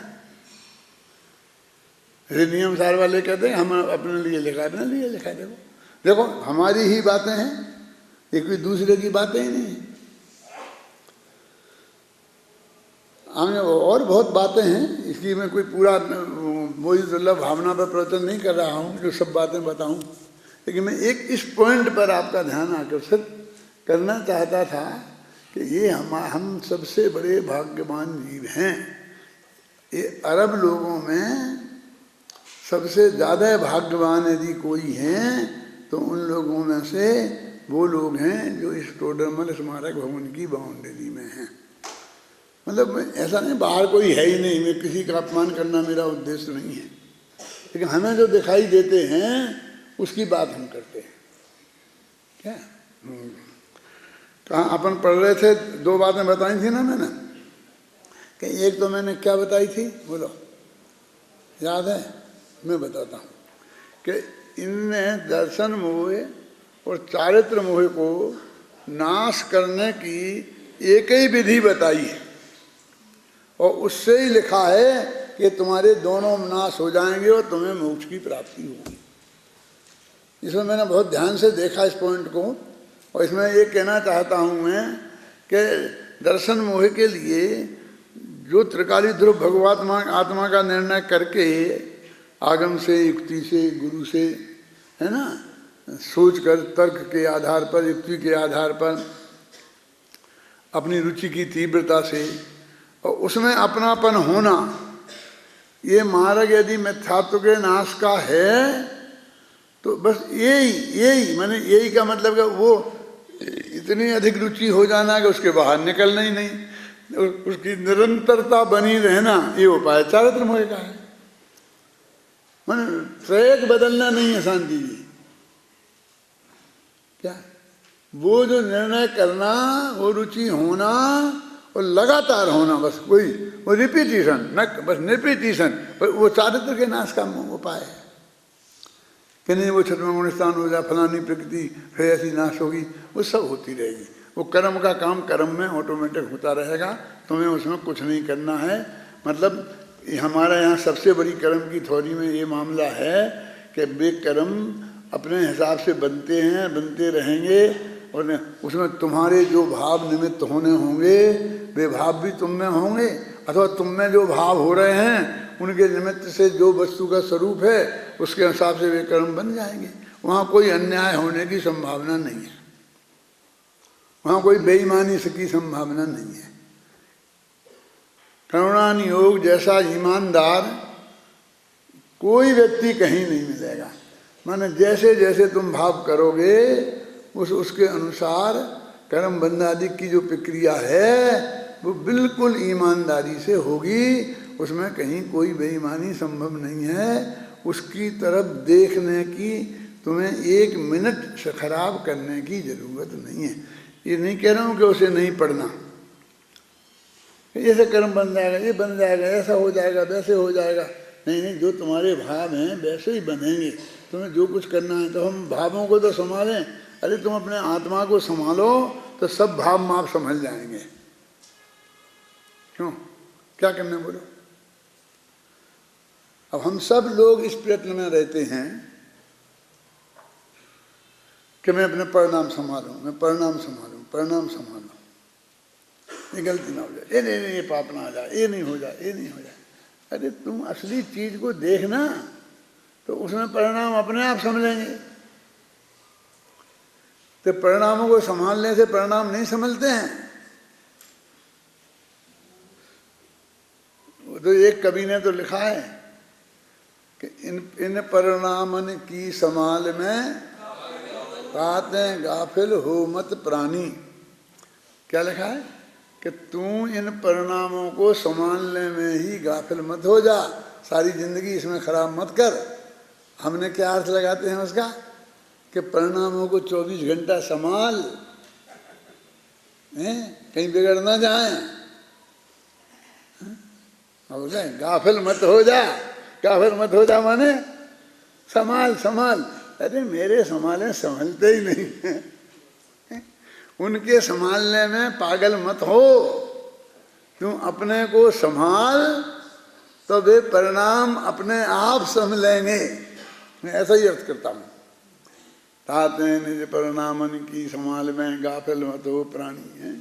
नियम सार वाले कहते हैं हम अपने लिए लिखा, अपने लिए लिखा। देखो हमारी ही बातें हैं, ये कोई दूसरे की बातें ही नहीं। आगे और बहुत बातें हैं, इसलिए मैं कोई पूरा वही दुर्लभ भावना पर प्रवचन नहीं कर रहा हूँ जो सब बातें बताऊँ, लेकिन मैं एक इस पॉइंट पर आपका ध्यान आकर्षित करना चाहता था कि ये हम सबसे बड़े भाग्यवान जीव हैं। ये अरब लोगों में सबसे ज़्यादा भाग्यवान यदि कोई हैं तो उन लोगों में से वो लोग हैं जो इस टोडरमल स्मारक भवन की बाउंड्री में हैं। मतलब ऐसा नहीं बाहर कोई है ही नहीं, मैं किसी का अपमान करना मेरा उद्देश्य नहीं है, लेकिन हमें जो दिखाई देते हैं उसकी बात हम करते हैं। क्या कहाँ अपन पढ़ रहे थे, 2 बातें बताई थी ना मैंने, कि एक तो मैंने क्या बताई थी, बोलो याद है? मैं बताता हूँ कि इनने दर्शन मोह और चारित्र मोह को नाश करने की एक ही विधि बताई है, और उससे ही लिखा है कि तुम्हारे दोनों नाश हो जाएंगे और तुम्हें मोक्ष की प्राप्ति होगी। इसमें मैंने बहुत ध्यान से देखा इस पॉइंट को, और इसमें ये कहना चाहता हूँ मैं कि दर्शन मोह के लिए जो त्रिकाली ध्रुव भगवात्मा आत्मा का निर्णय करके आगम से, युक्ति से, गुरु से, है ना, सोच कर, तर्क के आधार पर, युक्ति के आधार पर, अपनी रुचि की तीव्रता से, और उसमें अपनापन होना, ये मार्ग यदि मिथ्यात्व के नाश का है तो बस यही माने यही का मतलब कि वो इतनी अधिक रुचि हो जाना कि उसके बाहर निकलना ही नहीं। उसकी निरंतरता बनी रहना ये उपाय चारित्र मोह का है। माने ट्रैक बदलना नहीं है शांति जी, क्या वो जो निर्णय करना, वो रुचि होना और लगातार होना, बस वही वो रिपीटिशन, न बस रिपीटिशन, वो चारित्र के नाश का उपाय है। कि नहीं वो छठवां गुणस्थान हो जाए, फलानी प्रकृति फिर ऐसी नाश होगी, वो सब होती रहेगी। वो कर्म का काम कर्म में ऑटोमेटिक होता रहेगा, तुम्हें उसमें कुछ नहीं करना है। मतलब हमारे यहाँ सबसे बड़ी कर्म की थ्योरी में ये मामला है कि वे कर्म अपने हिसाब से बनते हैं, बनते रहेंगे, और उसमें तुम्हारे जो भाव निमित्त होने होंगे वे भाव भी तुम में होंगे, अथवा तुम में जो भाव हो रहे हैं उनके निमित्त से जो वस्तु का स्वरूप है उसके हिसाब से वे कर्म बन जाएंगे। वहाँ कोई अन्याय होने की संभावना नहीं है, वहाँ कोई बेईमानी की संभावना नहीं है। करुणा नियोग जैसा ईमानदार कोई व्यक्ति कहीं नहीं मिलेगा। माने जैसे जैसे तुम भाव करोगे उसके अनुसार कर्म बंध आदि की जो प्रक्रिया है वो बिल्कुल ईमानदारी से होगी, उसमें कहीं कोई बेईमानी संभव नहीं है। उसकी तरफ देखने की तुम्हें एक मिनट से खराब करने की जरूरत नहीं है। ये नहीं कह रहा हूँ कि उसे नहीं पढ़ना, ऐसे कर्म बन जाएगा, ये बन जाएगा, ऐसा हो जाएगा, वैसे हो जाएगा। नहीं नहीं, जो तुम्हारे भाव हैं वैसे ही बनेंगे। तुम्हें जो कुछ करना है तो हम भावों को तो संभालें, अरे तुम अपने आत्मा को संभालो तो सब भाव माप संभल जाएंगे। क्यों, क्या करना बोलो। अब हम सब लोग इस प्रयत्न में रहते हैं कि मैं अपने परिणाम संभालूं, मैं परिणाम संभालूं, परिणाम संभालूं, ये गलती ना हो जाए, ये नहीं, ये पाप ना आ जाए, ये नहीं हो जाए, ये नहीं हो जाए। अरे तुम असली चीज को देखना तो उसमें परिणाम अपने आप समझेंगे। तो परिणामों को संभालने से परिणाम नहीं समझते हैं। तो एक कवि ने तो लिखा है कि इन परिणामन की संभाल में कहते गाफिल हो मत प्राणी। क्या लिखा है कि तू इन परिणामों को संभालने में ही गाफिल मत हो जा, सारी जिंदगी इसमें खराब मत कर। हमने क्या अर्थ लगाते हैं उसका कि परिणामों को 24 घंटा संभाल, कहीं बिगड़ ना जाए। गाफिल मत हो जा, गाफिल मत हो जा माने संभाल संभाल। अरे मेरे संभाले संभलते ही नहीं है, उनके संभालने में पागल मत हो। तुम अपने को संभाल तो वे परिणाम अपने आप संभलेंगे। मैं ऐसा ही अर्थ करता हूँ। ताते निज परिणामन की संभाल में गाफिल मत हो प्राणी है।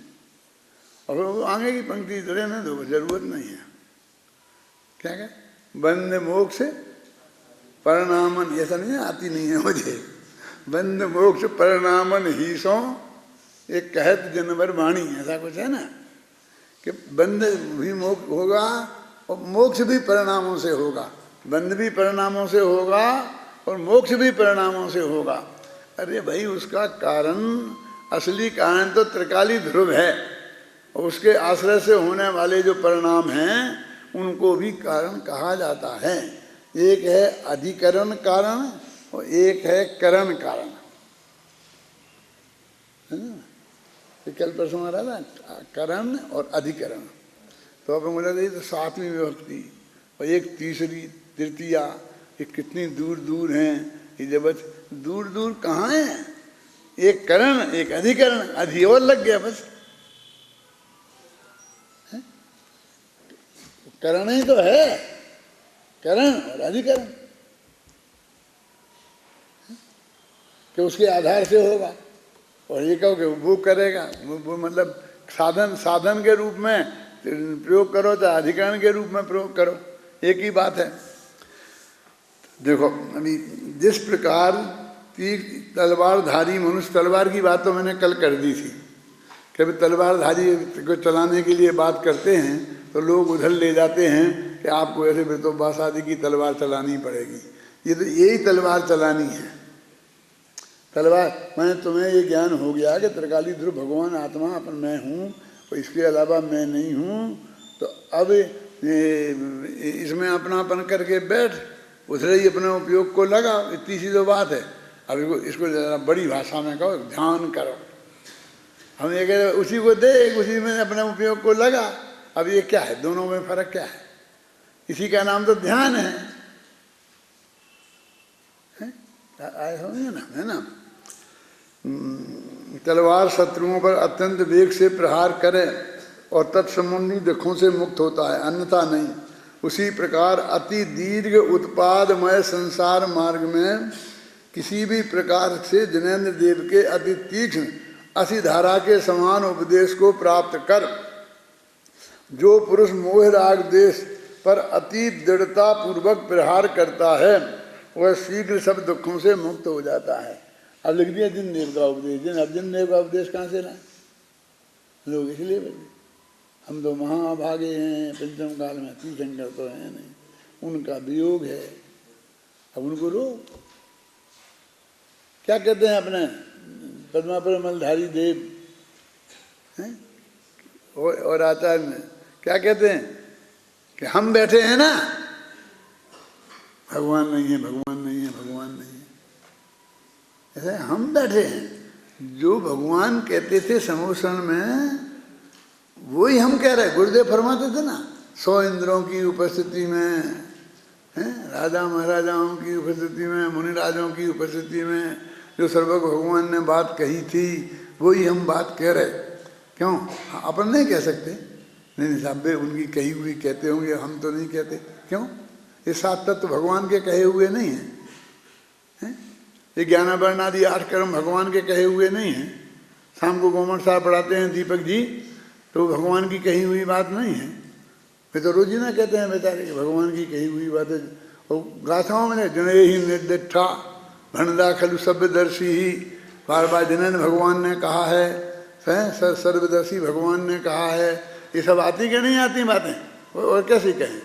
और आगे की पंक्ति रहने दो, जरूरत नहीं है। क्या क्या बंद मोक्ष परिणामन, ऐसा नहीं है, आती नहीं है मुझे। बंद मोक्ष परिणामन ही सो एक कहत जनवर वाणी, ऐसा कुछ है ना कि बंद भी मोक्ष होगा और मोक्ष भी परिणामों से होगा। बंद भी परिणामों से होगा और मोक्ष भी परिणामों से होगा। अरे भाई उसका कारण, असली कारण तो त्रिकाली ध्रुव है, और उसके आश्रय से होने वाले जो परिणाम हैं उनको भी कारण कहा जाता है। एक है अधिकरण कारण और एक है करण कारण। कल परसों आ रहा था करण और अधिकरण। तो अब मुझे तो 7वीं विभक्ति और एक तीसरी तृतीया, ये कितनी दूर दूर हैं। ये जब दूर दूर कहाँ हैं, एक करण एक अधिकरण, अधि और लग गया बस। करण ही तो है, करण और अधिकरण, कि उसके आधार से होगा। और ये कहो कि वो करेगा, वो मतलब साधन, साधन के रूप में प्रयोग करो चाहे अधिकरण के रूप में प्रयोग करो, एक ही बात है। देखो अभी जिस प्रकार तीर तलवारधारी मनुष्य, तलवार की बात तो मैंने कल कर दी थी कि अभी तलवारधारी को चलाने के लिए बात करते हैं तो लोग उधर ले जाते हैं कि आपको ऐसे वितोबास आदि की तलवार चलानी पड़ेगी। ये तो यही तलवार चलानी है। तलवार मैंने तुम्हें ये ज्ञान हो गया कि त्रिकाली ध्रुव भगवान आत्मा अपन मैं हूँ, और इसके अलावा मैं नहीं हूँ, तो अब इसमें अपनापन करके बैठ, उधर ही अपने उपयोग को लगा। इतनी सी तो बात है। अब इसको ज़रा बड़ी भाषा में कहो, ध्यान करो। हम ये कह उसी को देख, उसी में अपने उपयोग को लगा। अब ये क्या है, दोनों में फर्क क्या है? इसी का नाम तो ध्यान है। आए होंगे ना, है ना। तलवार शत्रुओं पर अत्यंत वेग से प्रहार करे और तत्संबंधी दुखों से मुक्त होता है, अन्यथा नहीं। उसी प्रकार अति दीर्घ उत्पादमय संसार मार्ग में किसी भी प्रकार से जिनेन्द्र देव के अति तीक्ष्ण असी धारा के समान उपदेश को प्राप्त कर जो पुरुष मोह राग देश पर अति दृढ़ता पूर्वक प्रहार करता है, वह शीघ्र सब दुखों से मुक्त हो जाता है। अब लिख दिया अर्जुन देव का उपदेश। जिन अर्जुन देव का उपदेश कहाँ से लाए लोग? इसलिए बोले हम तो महाभागे हैं, पंचम काल में तीर्थंकर तो है नहीं, उनका वियोग है, अब उनको रो। क्या कहते हैं अपने पद्मापर मलधारी देव हैं और आचार्य में क्या कहते हैं कि हम बैठे हैं ना, भगवान नहीं है, भगवान नहीं है, भगवान नहीं है। ऐसे हम बैठे हैं। जो भगवान कहते थे समोषण में, वही हम कह रहे। गुरुदेव फरमाते थे ना, 100 इंद्रों की उपस्थिति में, राजा महाराजाओं की उपस्थिति में, मुनिराजों की उपस्थिति में जो सर्वज्ञ भगवान ने बात कही थी, वही हम बात कह रहे। क्यों? अपन नहीं कह सकते? नहीं साहब, उनकी कही हुई कहते होंगे, हम तो नहीं कहते। क्यों? ये 7 तत्व भगवान के कहे हुए नहीं हैं। ये ज्ञानावरण आदि 8 कर्म भगवान के कहे हुए नहीं हैं। शाम को गोमठ साहब पढ़ाते हैं दीपक जी, तो भगवान की कही हुई बात नहीं है। वे तो रोज ही ना कहते हैं बेचारे कि भगवान की कही हुई बात है। और गाथाओं में जने ही निर्दिठा भणदा खलु सभ्यदर्शी ही, बार बार जिन्हें भगवान ने कहा है, सर्वदर्शी भगवान ने कहा है, ये सब आती क्या नहीं आती बातें? और कैसे कहें?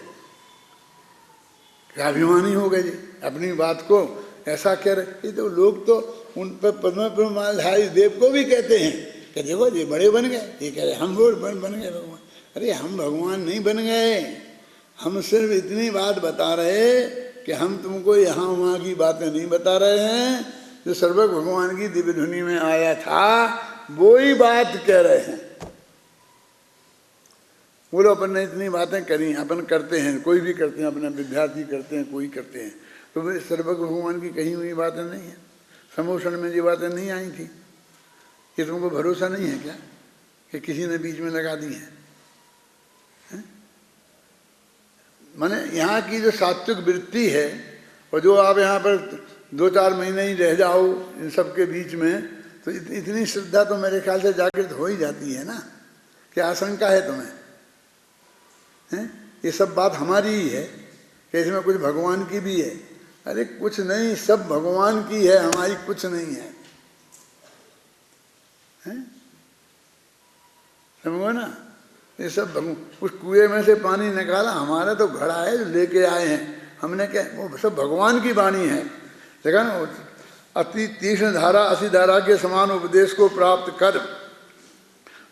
क्या अभिमानी हो गए जी अपनी बात को ऐसा कह रहे। ये तो लोग तो उन पर पद्म मालधारी देव को भी कहते हैं कि देखो ये बड़े बन गए, ये कह रहे हम लोग बन गए भगवान। अरे हम भगवान नहीं बन गए, हम सिर्फ इतनी बात बता रहे कि हम तुमको यहाँ वहाँ की बातें नहीं बता रहे हैं। जो सर्वज्ञ भगवान की दिव्य धुनी में आया था, वो ही बात कह रहे हैं। बोलो अपन ने इतनी बातें करी, अपन करते हैं, कोई भी करते हैं, अपने विद्यार्थी करते हैं, कोई करते हैं, तो वे सर्वज्ञ भगवान की कही हुई बातें नहीं है। समोषण में ये बातें नहीं आई थी। ये तुमको भरोसा नहीं है क्या कि किसी ने बीच में लगा दी है? माने यहाँ की जो सात्विक वृत्ति है, और जो आप यहाँ पर 2-4 महीने ही रह जाओ इन सब के बीच में, तो इतनी श्रद्धा तो मेरे ख्याल से जागृत हो ही जाती है ना। क्या आशंका है तुम्हें? ये सब बात हमारी ही है कि इसमें कुछ भगवान की भी है? अरे कुछ नहीं, सब भगवान की है, हमारी कुछ नहीं है। समझो ना, ये सब उस कुएं में से पानी निकाला, हमारा तो घड़ा है जो लेके आए हैं। हमने क्या, वो सब भगवान की वाणी है। देखा ना, अति तीक्ष्ण धारा असी धारा के समान उपदेश को प्राप्त कर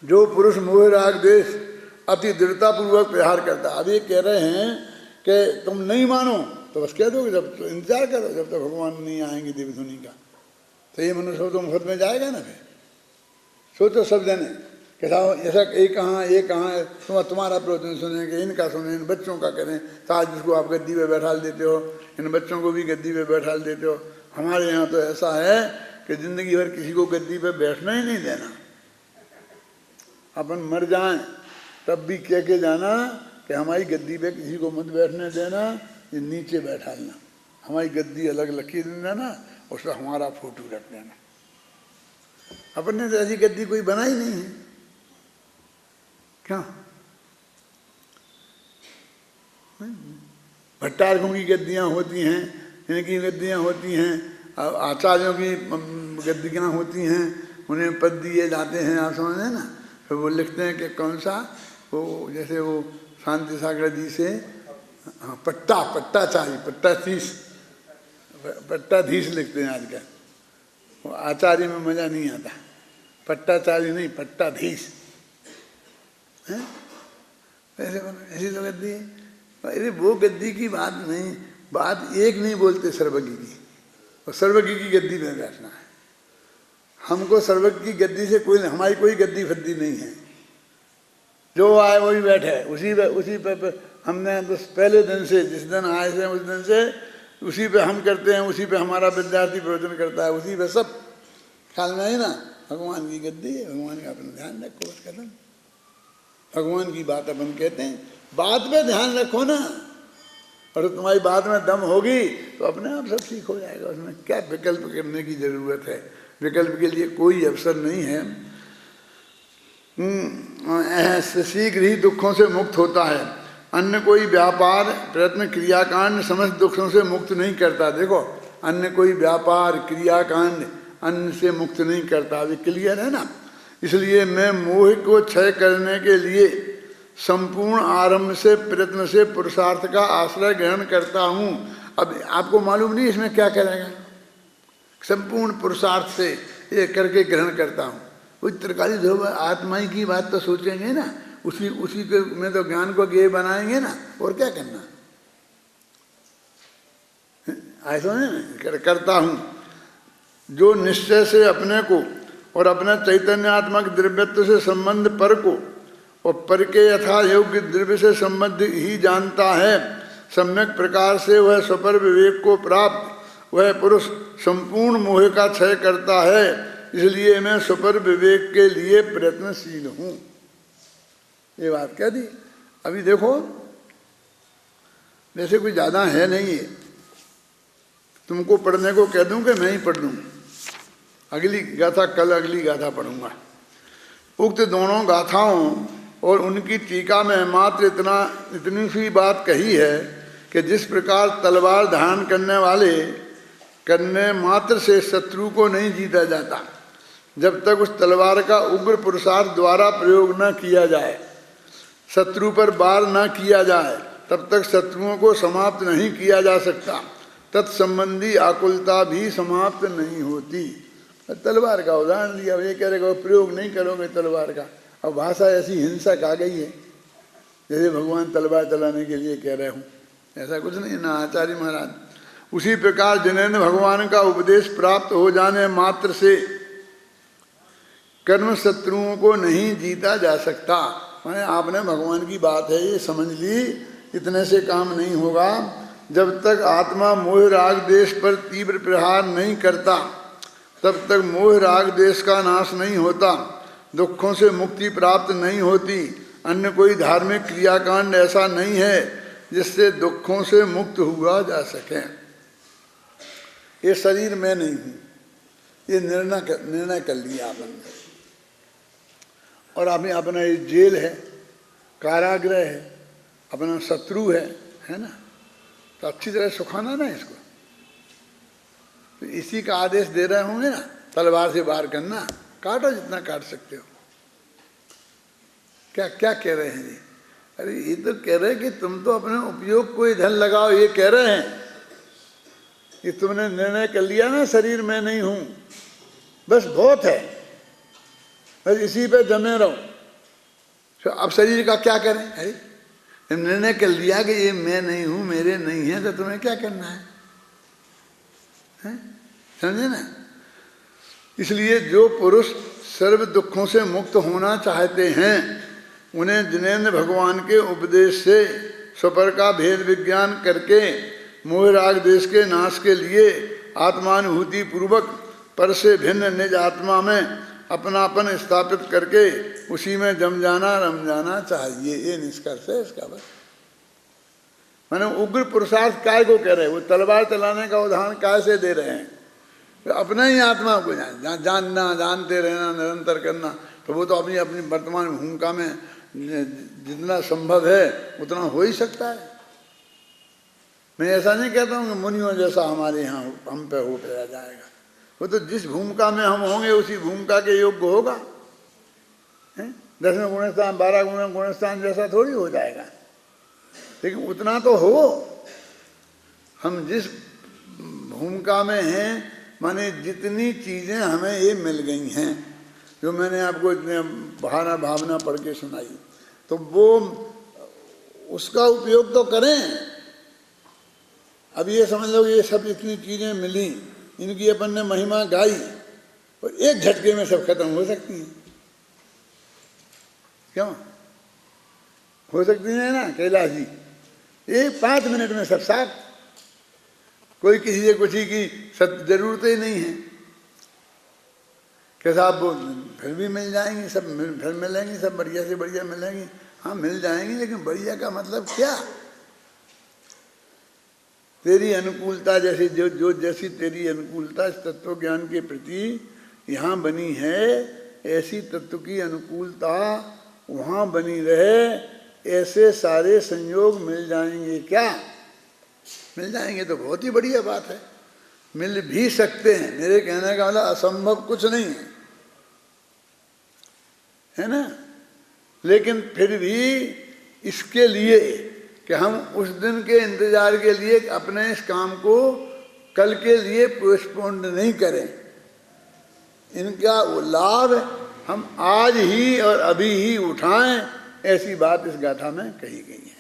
जो पुरुष मोह राग देश अति दृढ़ता पूर्वक प्रहार करता। अब ये कह रहे हैं कि तुम नहीं मानो तो बस कह दो, जब तो इंतजार करो जब तक भगवान नहीं आएंगे दिव्य धुनी का। तो ये मनुष्य तो मुफ्त में जाएगा ना। फिर सोचो सब जने कि साहब ऐसा ये कहाँ है, तुम्हारा प्रवचन सुनेंगे, इनका सुने, इन बच्चों का करें। तो आज जिसको आप गद्दी पे बैठा देते हो, इन बच्चों को भी गद्दी पे बैठा देते हो। हमारे यहाँ तो ऐसा है कि जिंदगी भर किसी को गद्दी पे बैठना ही नहीं देना। अपन मर जाएं तब भी कह के जाना कि हमारी गद्दी पे किसी को मत बैठने देना, ये नीचे बैठा लेना। हमारी गद्दी अलग लकीर देना, उस पर हमारा फोटो रख देना। अपन ने तो ऐसी गद्दी कोई बनाई नहीं है। क्या भट्टारकों की गद्दियाँ होती हैं, इनकी गद्दियाँ होती हैं, आचार्यों की गद्दियाँ होती हैं, उन्हें पद दिए जाते हैं। आप समझे ना। फिर वो लिखते हैं कि कौन सा, वो जैसे वो शांति सागर जी से पट्टाधीश लिखते हैं आजकल। वो आचार्य में मजा नहीं आता, पट्टाचार्य नहीं, पट्टाधीश। हैं? ऐसी तो गद्दी है। अरे वो गद्दी की बात नहीं, बात एक नहीं बोलते सर्वज्ञ की, और सर्वज्ञ की गद्दी में बैठना है। हमको सर्वज्ञ की गद्दी से कोई, हमारी कोई गद्दी फद्दी नहीं है। जो आए वही बैठे, उसी पे हमने तो पहले दिन से, जिस दिन आए थे उस दिन से उसी पे हम करते हैं, उसी पे हमारा विद्यार्थी प्रवचन करता है, उसी पे सब ख्याल में है ना। भगवान की गद्दी है, भगवान का अपना ध्यान रखो, बस खत्म। भगवान की बात अपन कहते हैं, बात पे ध्यान रखो ना, और तुम्हारी बात में दम होगी तो अपने आप सब ठीक हो जाएगा। उसमें क्या विकल्प करने की जरूरत है? विकल्प के लिए कोई अवसर नहीं है। शीघ्र ही दुखों से मुक्त होता है। अन्य कोई व्यापार, प्रयत्न, क्रियाकांड समस्त दुखों से मुक्त नहीं करता। देखो, अन्य कोई व्यापार, क्रियाकांड अन्य से मुक्त नहीं करता। अभी क्लियर है ना? इसलिए मैं मोह को क्षय करने के लिए संपूर्ण आरंभ से, प्रयत्न से, पुरुषार्थ का आश्रय ग्रहण करता हूँ। अब आपको मालूम नहीं इसमें क्या करेगा? संपूर्ण पुरुषार्थ से ये करके ग्रहण करता हूँ। कोई त्रिकाली ध्रुव आत्मा ही की बात तो सोचेंगे ना, उसी के में तो ज्ञान को गेय बनाएंगे ना, और क्या करना। ऐसा नहीं करता हूँ। जो निश्चय से अपने को और अपने चैतन्यात्मक द्रव्यत्व से संबंध पर को और पर के यथा योग्य द्रव्य से संबंध ही जानता है, सम्यक प्रकार से वह स्वपर विवेक को प्राप्त वह पुरुष संपूर्ण मोह का क्षय करता है। इसलिए मैं स्वपर विवेक के लिए प्रयत्नशील हूँ। ये बात कह दी। अभी देखो, वैसे कोई ज़्यादा है नहीं है, तुमको पढ़ने को कह दूं कि मैं ही पढ़ दूं? अगली गाथा, कल अगली गाथा पढ़ूंगा। उक्त दोनों गाथाओं और उनकी टीका में मात्र इतनी सी बात कही है कि जिस प्रकार तलवार धारण करने मात्र से शत्रु को नहीं जीता जाता, जब तक उस तलवार का उग्र पुरुषार्थ द्वारा प्रयोग न किया जाए, शत्रु पर वार न किया जाए, तब तक शत्रुओं को समाप्त नहीं किया जा सकता। तत्संबंधी आकुलता भी समाप्त नहीं होती। तलवार का उदाहरण दिया। ये कह रहे प्रयोग नहीं करोगे तलवार का। अब भाषा ऐसी हिंसक आ गई है जैसे भगवान तलवार चलाने के लिए कह रहे हूँ। ऐसा कुछ नहीं ना आचार्य महाराज। उसी प्रकार जिन्हें भगवान का उपदेश प्राप्त हो जाने मात्र से कर्म शत्रुओं को नहीं जीता जा सकता। मैंने आपने भगवान की बात है ये समझ ली, इतने से काम नहीं होगा। जब तक आत्मा मोह राग देश पर तीव्र प्रहार नहीं करता, तब तक मोह राग देश का नाश नहीं होता, दुखों से मुक्ति प्राप्त नहीं होती। अन्य कोई धार्मिक क्रियाकांड ऐसा नहीं है जिससे दुखों से मुक्त हुआ जा सके। ये शरीर में नहीं हूँ, ये निर्णय कर लिया आपने। और अभी अपना ये जेल है, कारागृह है, अपना शत्रु है ना, तो अच्छी तरह सुखाना ना इसको। तो इसी का आदेश दे रहे होंगे ना, तलवार से वार करना, काटो जितना काट सकते हो। क्या क्या कह रहे हैं जी? अरे ये तो कह रहे हैं कि तुम तो अपने उपयोग को इधर लगाओ, ये कह रहे हैं कि तुमने निर्णय कर लिया ना शरीर में नहीं हूं, बस बहुत है, बस इसी पे जमे रहो। तो अब शरीर का क्या करें? अरे निर्णय कर लिया कि ये मैं नहीं हूं, मेरे नहीं है, तो तुम्हें क्या करना है? समझे ना? इसलिए जो पुरुष सर्व दुखों से मुक्त होना चाहते हैं, उन्हें जिनेंद्र भगवान के उपदेश से स्वपर का भेद विज्ञान करके मोह राग देश के नाश के लिए आत्मानुभूति पूर्वक पर से भिन्न निज आत्मा में अपनापन स्थापित करके उसी में जम जाना, रम जाना चाहिए। ये निष्कर्ष है इसका। बस मैंने उग्र पुरुषार्थ काय को कह रहे हैं, वो तलवार चलाने का उदाहरण काय से दे रहे हैं? तो अपने ही आत्मा को जानना, जानते रहना, निरंतर करना। तो वो तो अपनी अपनी वर्तमान भूमिका में जितना संभव है उतना हो ही सकता है। मैं ऐसा नहीं कहता हूँ कि मुनियों जैसा हमारे यहाँ हम पे हो रह जाएगा। वो तो जिस भूमिका में हम होंगे उसी भूमिका के योग्य होगा। 10वें गुणस्थान 12 गुणस्थान जैसा थोड़ी हो जाएगा, लेकिन उतना तो हो। हम जिस भूमिका में हैं, माने जितनी चीज़ें हमें ये मिल गई हैं, जो मैंने आपको इतने भावना पढ़ के सुनाई, तो वो उसका उपयोग तो करें। अब ये समझ लो ये सब इतनी चीजें मिली, इनकी अपन ने महिमा गाई और एक झटके में सब खत्म हो सकती हैं। क्यों हो सकती है ना कैलाश जी? ये 5 मिनट में सब साफ। कोई किसी से कुछ ही की जरूरत ही नहीं है कि साहब वो फिर भी मिल जाएंगी, सब फिर मिलेंगी, सब बढ़िया से बढ़िया मिलेंगी। हाँ मिल जाएंगी, लेकिन बढ़िया का मतलब क्या? तेरी अनुकूलता जैसी जो जैसी तेरी अनुकूलता इस तत्व ज्ञान के प्रति यहाँ बनी है, ऐसी तत्व की अनुकूलता वहाँ बनी रहे। ऐसे सारे संयोग मिल जाएंगे क्या? मिल जाएंगे तो बहुत ही बढ़िया बात है। मिल भी सकते हैं, मेरे कहने का मतलब असंभव कुछ नहीं है, है ना? लेकिन फिर भी इसके लिए कि हम उस दिन के इंतजार के लिए अपने इस काम को कल के लिए पोस्टपोन्ड नहीं करें। इनका लाभ हम आज ही और अभी ही उठाएं, ऐसी बात इस गाथा में कही गई है।